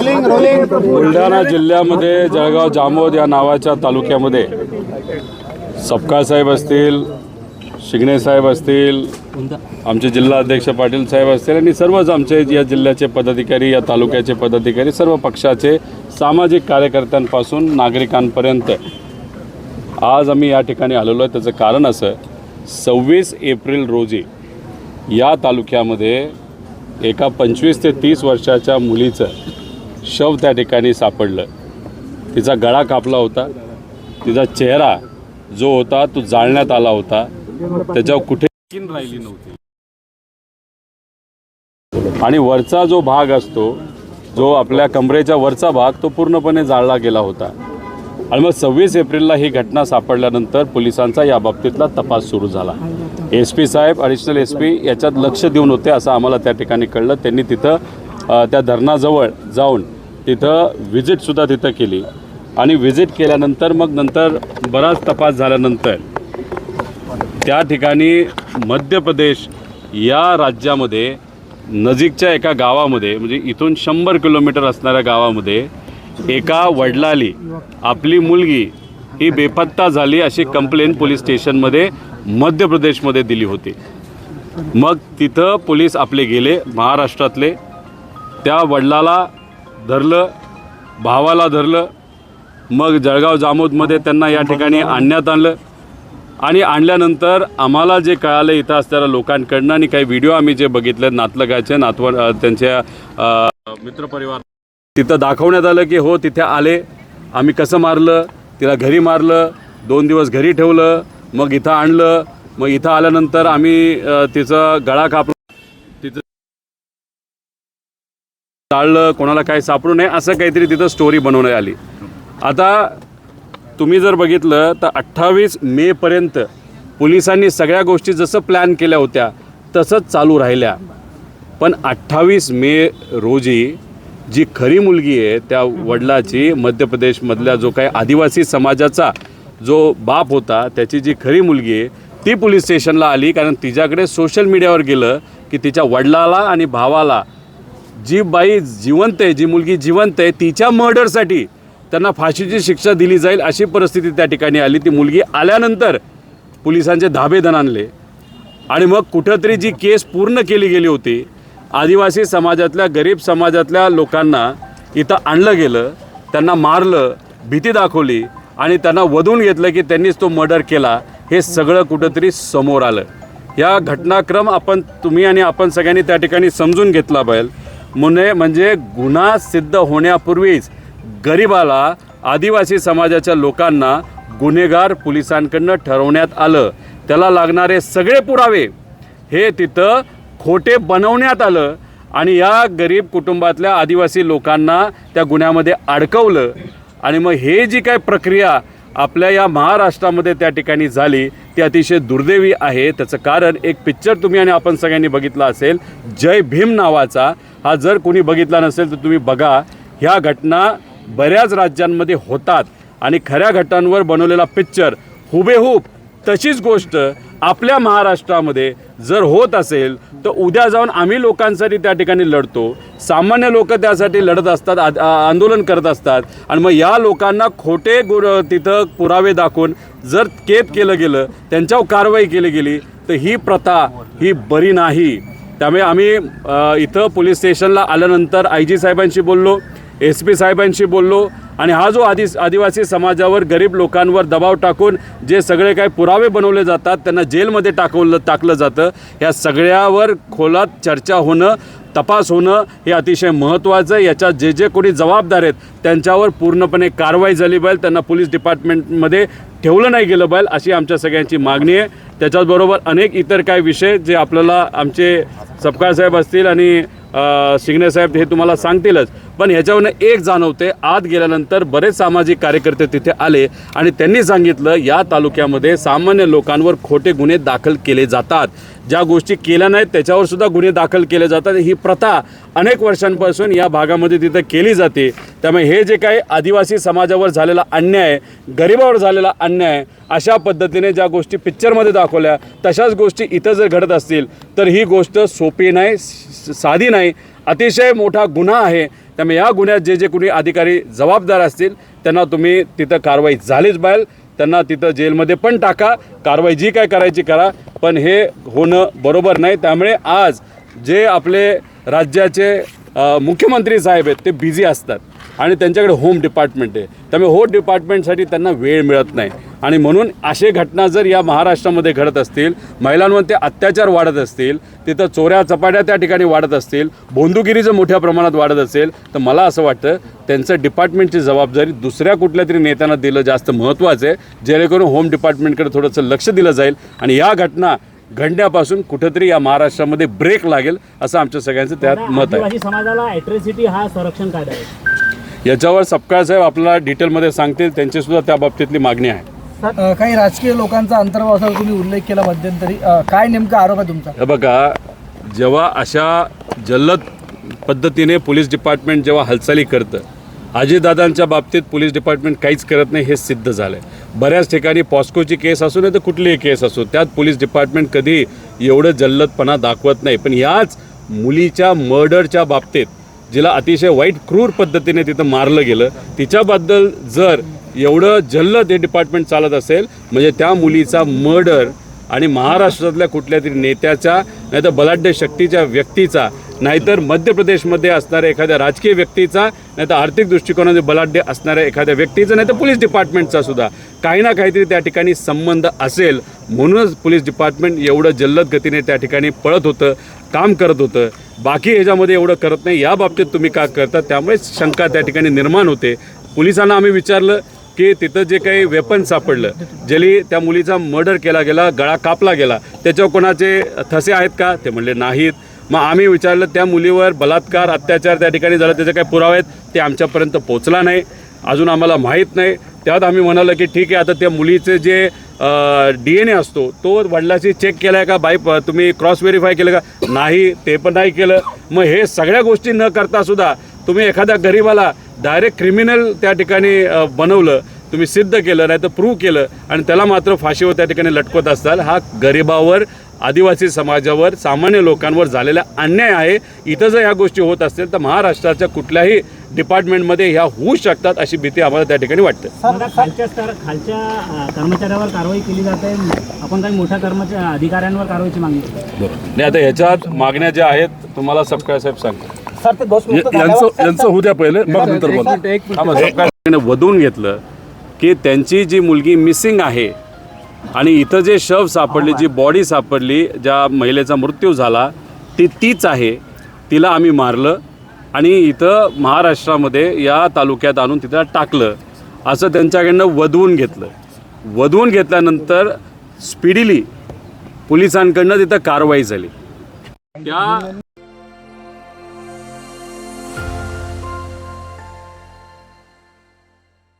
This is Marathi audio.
बुलढाणा जिल्ह्यामध्ये जळगाव जामोद या नावाच्या तालुक्यामध्ये सपकाळ साहेब असतील, शिंगणे साहेब असतील, आमचे जिल्हा अध्यक्ष पाटील साहेब असतील आणि सर्वच आमचे या जिल्ह्याचे पदाधिकारी, या तालुक्याचे पदाधिकारी, सर्व पक्षाचे सामाजिक कार्यकर्त्यांपासून नागरिकांपर्यंत आज आम्ही या ठिकाणी आलेलो आहे। त्याचं कारण असं, 26 एप्रिल रोजी या तालुक्यामध्ये एका 25 ते 30 वर्षाच्या मुलीचं शव त्या ठिकाणी सापडलं। तिचा गळा कापला होता, तिचा चेहरा जो होता तो जाळण्यात आला होता, त्याच्यावर कुठे स्किन राहिली नव्हती आणि वरचा जो भाग असतो, जो आपल्या कमरेच्या वरचा भाग, तो पूर्णपणे जाळला गेला होता। आणि मग 26 एप्रिलला ही घटना सापडल्यानंतर पोलिसांचा या बाबतीतला तपास सुरू झाला। SP साहेब, ॲडिशनल SP याच्यात लक्ष देऊन होते असं आम्हाला त्या ठिकाणी कळलं। त्यांनी तिथं त्या धरणाजवळ जाऊन तिथं व्हिजिटसुद्धा तिथं केली आणि व्हिजिट केल्यानंतर मग नंतर बराच तपास झाल्यानंतर त्या ठिकाणी मध्य प्रदेश या राज्यामध्ये नजीकच्या एका गावामध्ये, म्हणजे इथून 100 किलोमीटर असणाऱ्या गावामध्ये एका वडिलाली आपली मुलगी ही बेपत्ता झाली अशी कंप्लेंट पोलीस स्टेशनमध्ये मध्य प्रदेशमध्ये दिली होती। मग तिथं पोलीस आपले गेले, महाराष्ट्रातले, त्या वडिलाला धरलं, भावाला धरलं, मग जळगाव जामोदमध्ये त्यांना या ठिकाणी आणण्यात आणलं आणि आणल्यानंतर आम्हाला जे कळालं इथं असणाऱ्या लोकांकडनं आणि काही व्हिडिओ आम्ही जे बघितले नातलगाचे, त्यांच्या मित्रपरिवार, तिथं दाखवण्यात आलं की हो तिथे आले, आम्ही कसं मारलं, तिला घरी मारलं, 2 दिवस घरी ठेवलं, मग इथं आणलं, मग इथं आल्यानंतर आम्ही तिचा गळा कापला, तिथं चाललं, कोणाला काही सापडू नये असं काहीतरी तिथं स्टोरी बनवण्यात आली। आता तुम्ही जर बघितलं तर 28 मेपर्यंत पोलिसांनी सगळ्या गोष्टी जसं प्लॅन केल्या होत्या तसंच चालू राहिल्या, पण 28 मे रोजी जी खरी मुलगी आहे त्या वडिलाची, मध्य प्रदेशमधल्या जो काही आदिवासी समाजाचा जो बाप होता त्याची जी खरी मुलगी आहे ती पोलीस स्टेशनला आली, कारण तिच्याकडे सोशल मीडियावर गेलं की तिच्या वडिलाला आणि भावाला जी बाई जिवंत आहे, जी मुलगी जिवंत आहे, तिच्या मर्डरसाठी त्यांना फाशीची शिक्षा दिली जाईल अशी परिस्थिती त्या ठिकाणी आली। ती मुलगी आल्यानंतर पोलिसांचे धाबे दणाणले आणि मग कुठंतरी जी केस पूर्ण केली गेली होती, आदिवासी समाजातल्या, गरीब समाजातल्या लोकांना इथं आणलं गेलं, त्यांना मारलं, भीती दाखवली आणि त्यांना वधून घेतलं की त्यांनीच तो मर्डर केला, हे सगळं कुठंतरी समोर आलं। या घटनाक्रम तुम्ही आणि आपण सगळ्यांनी त्या ठिकाणी समजून घेतला पाहिजे। म्हणजे गुन्हा सिद्ध होण्यापूर्वीच गरिबाला, आदिवासी समाजाच्या लोकांना गुन्हेगार पोलिसांकडनं ठरवण्यात आलं, त्याला लागणारे सगळे पुरावे हे तिथं खोटे बनवण्यात आलं आणि या गरीब कुटुंबातल्या आदिवासी लोकांना त्या गुन्ह्यामध्ये अडकवलं। आणि मग हे जी काय प्रक्रिया आपल्या या महाराष्ट्रामध्ये त्या ठिकाणी झाली ती अतिशय दुर्दैवी आहे। त्याचं कारण एक पिक्चर तुम्ही आणि आपण सगळ्यांनी बघितला असेल, जय भीम नावाचा, हा जर कोणी बघितला नसेल तर तुम्ही बघा। ह्या घटना बऱ्याच राज्यांमध्ये होतात आणि खऱ्या घटनांवर बनवलेला पिक्चर हुबेहूब तशीच गोष्ट आपल्या महाराष्ट्रामध्ये जर होत असेल तर उद्या जाऊन आम्ही लोकांसाठी त्या ठिकाणी लढतो, सामान्य लोक त्यासाठी लढत असतात, आंदोलन करत असतात आणि मग या लोकांना खोटे तिथं पुरावे दाखवून जर कैद केलं गेलं, त्यांच्यावर कारवाई केली गेली तर ही प्रथा ही बरी नाही। त्यामुळे आम्ही इथं पोलीस स्टेशनला आल्यानंतर IG साहेबांशी बोललो, SP साहेबांशी बोललो आणि हा जो आदिवासी समाजावर, गरीब लोकांवर दबाव टाकून जे सगळे काही पुरावे बनवले जातात, त्यांना जेलमध्ये टाकलं जातं, या सगळ्यावर खोलात चर्चा होणं, तपास होणं हे अतिशय महत्त्वाचं आहे। याच्यात जे कोणी जबाबदार आहेत त्यांच्यावर पूर्णपणे कारवाई झाली पाहिजे, त्यांना पोलीस डिपार्टमेंटमध्ये ठेवलं नाही गेलं पाहिजे अशी आमच्या सगळ्यांची मागणी आहे। त्याच्याचबरोबर अनेक इतर काही विषय जे आपल्याला आमचे सपकाळ साहेब असतील आणि शिंगणे साहेब हे तुम्हाला सांगतीलच, पण ह्याच्यावरनं एक जाणवते, आत गेल्यानंतर बरेच सामाजिक कार्यकर्ते तिथे आले आणि त्यांनी सांगितलं या तालुक्यामध्ये सामान्य लोकांवर खोटे गुन्हे दाखल केले जातात, ज्या गोष्टी केल्या नाहीत त्याच्यावर सुद्धा गुन्हे दाखल केले जातात। ही प्रथा अनेक वर्षांपासून या भागामध्ये तिथं केली जाते। त्यामुळे हे जे काही आदिवासी समाजावर झालेला अन्याय, गरिबावर झालेला अन्याय, अशा पद्धतीने ज्या गोष्टी पिक्चरमध्ये दाखवल्या तशाच गोष्टी इथं जर घडत असतील तर ही गोष्ट सोपी नाही, साधी नाही, अतिशय मोठा गुन्हा आहे। त्यामुळे या गुन्ह्यात जे जे कोणी अधिकारी जबाबदार असतील त्यांना तुम्ही तिथं कारवाई झालीच पाहिजे, त्यांना तिथं जेलमध्ये पण टाका, कारवाई जी काय करायची करा, पण हे होणं बरोबर नाही. त्यामुळे आज जे आपले राज्याचे मुख्यमंत्री साहेब आहेत ते बिझी असतात आणि त्यांच्याकडे होम डिपार्टमेंट आहे, त्यामुळे होम डिपार्टमेंटसाठी त्यांना वेळ मिळत नाही. आणि म्हणून असे घटना जर या महाराष्ट्रामध्ये घडत असतील, महिलांवर ते अत्याचार वाढत असतील, तिथं चोऱ्या चपाट्या त्या ठिकाणी वाढत असतील, बोंदुगिरीचं मोठ्या प्रमाणात वाढत असेल, तर मला असं वाटतं त्यांचं डिपार्टमेंटची जबाबदारी दुसऱ्या कुठल्या तरी नेत्यांना दिलं जास्त महत्त्वाचं आहे, जेणेकरून होम डिपार्टमेंटकडे थोडंसं लक्ष दिलं जाईल आणि या घटना घडण्यापासून कुठेतरी या महाराष्ट्रामध्ये ब्रेक लागेल असं आमच्या सगळ्यांचं त्यात मत आहे. समाजाला ॲट्रॉसिटी हा संरक्षण कायदा आहे, याच्यावर सपकाळ साहेब आपल्याला डिटेलमध्ये सांगतील, त्यांचीसुद्धा त्या बाबतीतली मागणी आहे. काही राजकीय लोकांचा अंतर्भाव असा तुम्ही उल्लेख केला मध्यंतरी, काय नेमका आरोप आहे तुमचा? हे बघा, जेव्हा अशा जल्लद पद्धतीने पोलीस डिपार्टमेंट जेव्हा हालचाली करतं, अजितदादांच्या बाबतीत पोलीस डिपार्टमेंट काहीच करत नाही हे सिद्ध झालं आहे. बऱ्याच ठिकाणी पॉस्कोची केस असो नाही तर कुठलीही केस असो, त्यात पोलीस डिपार्टमेंट कधी एवढं जल्लदपणा दाखवत नाही. पण याच मुलीच्या मर्डरच्या बाबतीत, जिला अतिशय वाईट क्रूर पद्धतीने तिथं मारलं गेलं, तिच्याबद्दल जर एवढं जल्लद हे डिपार्टमेंट चालत असेल, म्हणजे त्या मुलीचा मर्डर आणि महाराष्ट्रातल्या कुठल्या तरी नेत्याचा, नाहीतर बलाढ्य शक्तीच्या व्यक्तीचा, नाहीतर मध्य प्रदेशमध्ये असणाऱ्या एखाद्या राजकीय व्यक्तीचा, नाहीतर आर्थिक दृष्टिकोनाने बलाढ्य असणाऱ्या एखाद्या व्यक्तीचा, नाहीतर पोलीस डिपार्टमेंटचा सुद्धा काही ना काहीतरी त्या ठिकाणी संबंध असेल, म्हणूनच पोलीस डिपार्टमेंट एवढं जल्लद गतीने त्या ठिकाणी पळत होतं, काम करत होतं. बाकी ह्याच्यामध्ये एवढं करत नाही, या बाबतीत तुम्ही का करता, त्यामुळे शंका त्या ठिकाणी निर्माण होते. पोलिसांना आम्ही विचारलं की तिथं जे काही वेपन सापडलं, ज्याली त्या मुलीचा मर्डर केला गेला, गळा कापला गेला, त्याच्यावर कोणाचे ठसे आहेत का, ते म्हणले नाहीत. मग आम्ही विचारलं त्या मुलीवर बलात्कार अत्याचार त्या ठिकाणी झाला, त्याचे काही पुरावे आहेत, ते आमच्यापर्यंत पोचला नाही, अजून आम्हाला माहीत नाही. त्यात आम्ही म्हणालं की ठीक आहे, आता त्या मुलीचे जे DNA असतो तो वडिलाची चेक केला आहे का, बाई तुम्ही क्रॉस व्हेरीफाय केलं का, नाही, ते पण नाही केलं. मग हे सगळ्या गोष्टी न करता सुद्धा तुम्ही एखाद्या गरीबाला डायरेक्ट क्रिमिनल त्या ठिकाणी बनवलं, तुम्ही सिद्ध केलं, नाही तर प्रूव्ह केलं आणि त्याला मात्र फाशीवर त्या ठिकाणी लटकवत असताल. हा गरिबावर, आदिवासी समाजावर, सामान्य लोकांवर झालेला अन्याय आहे. इथं जर ह्या गोष्टी होत असतील तर महाराष्ट्राच्या कुठल्याही डिपार्टमेंटमध्ये ह्या होऊ शकतात अशी भीती आम्हाला त्या ठिकाणी वाटते. खालच्या कर्मचाऱ्यावर कारवाई केली जाते, आपण काही मोठ्या अधिकाऱ्यांवर कारवाईची मागणी करतो. नाही, आता ह्याच्यात मागण्या ज्या आहेत तुम्हाला सपकाळ साहेब सांगतो. सर ते दोष यांचं होऊ द्या पहिले, मग नंतर बोला. वधून घेतलं की त्यांची जी मुलगी मिसिंग आहे आणि इथं जे शव सापडली, जी बॉडी सापडली, ज्या महिलेचा मृत्यू झाला ती तीच आहे, तिला आम्ही मारलं आणि इथं महाराष्ट्रामध्ये या तालुक्यात आणून तिथं टाकलं असं त्यांच्याकडनं वधवून घेतलं. वधवून घेतल्यानंतर स्पीडीली पोलिसांकडनं तिथं कारवाई झाली. त्या